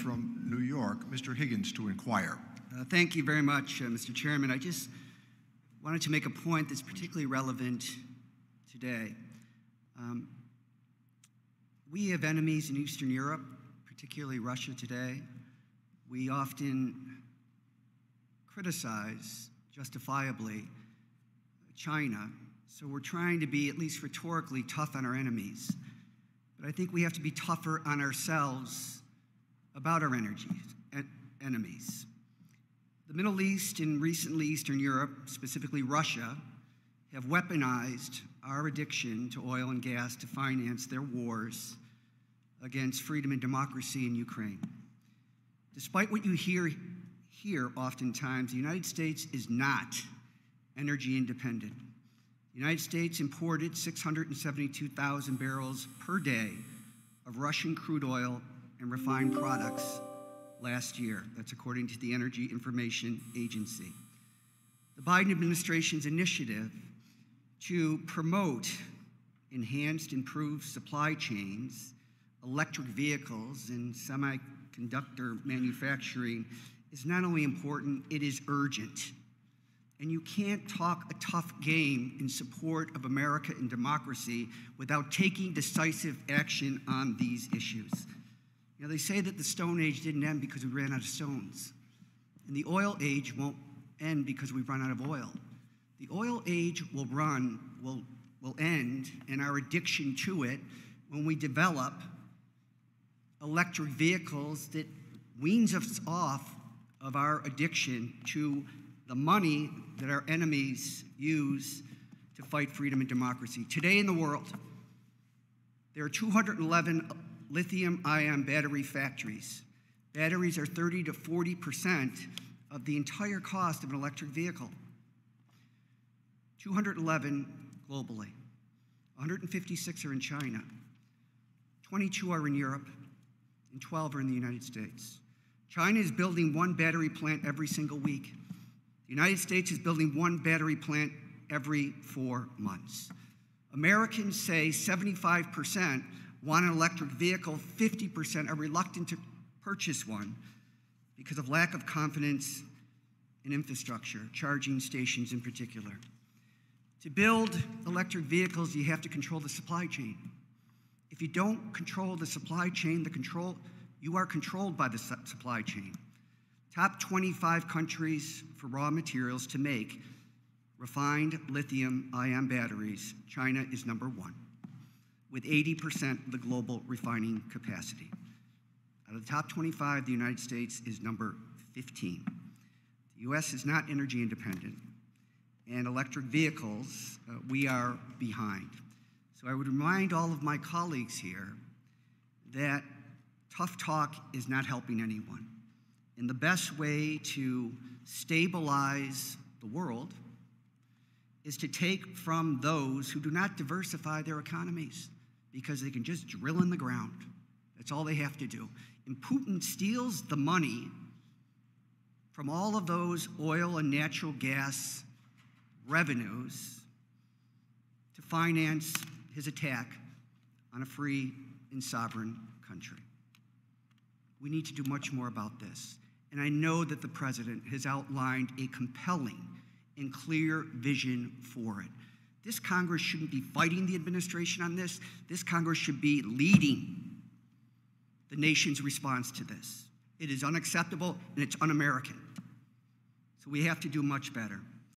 From New York, Mr. Higgins to inquire. Thank you very much, Mr. Chairman. I just wanted to make a point that's particularly relevant today. We have enemies in Eastern Europe, particularly Russia today. We often criticize, justifiably, China. So we're trying to be, at least rhetorically, tough on our enemies. But I think we have to be tougher on ourselves about our enemies. The Middle East and recently Eastern Europe, specifically Russia, have weaponized our addiction to oil and gas to finance their wars against freedom and democracy in Ukraine. Despite what you hear here oftentimes, the United States is not energy independent. The United States imported 672,000 barrels per day of Russian crude oil and refined products last year. That's according to the Energy Information Agency. The Biden administration's initiative to promote enhanced, improved supply chains, electric vehicles, and semiconductor manufacturing is not only important, it is urgent. And you can't talk a tough game in support of America and democracy without taking decisive action on these issues. You know, they say that the Stone Age didn't end because we ran out of stones. And the oil age won't end because we've run out of oil. The oil age will end, and our addiction to it, when we develop electric vehicles that weans us off of our addiction to the money that our enemies use to fight freedom and democracy. Today in the world, there are 211 lithium-ion battery factories. Batteries are 30 to 40% of the entire cost of an electric vehicle. 211 globally. 156 are in China. 22 are in Europe, and 12 are in the United States. China is building one battery plant every single week. The United States is building one battery plant every 4 months. Americans say 75% want an electric vehicle, 50% are reluctant to purchase one because of lack of confidence in infrastructure, charging stations in particular. To build electric vehicles, you have to control the supply chain. If you don't control the supply chain, you are controlled by the supply chain. Top 25 countries for raw materials to make refined lithium-ion batteries, China is number 1, with 80% of the global refining capacity. Out of the top 25, the United States is number 15. The U.S. is not energy independent, and electric vehicles, we are behind. So I would remind all of my colleagues here that tough talk is not helping anyone. And the best way to stabilize the world is to take from those who do not diversify their economies because they can just drill in the ground. That's all they have to do. And Putin steals the money from all of those oil and natural gas revenues to finance his attack on a free and sovereign country. We need to do much more about this. And I know that the president has outlined a compelling and clear vision for it. This Congress shouldn't be fighting the administration on this. This Congress should be leading the nation's response to this. It is unacceptable and it's un-American. So we have to do much better.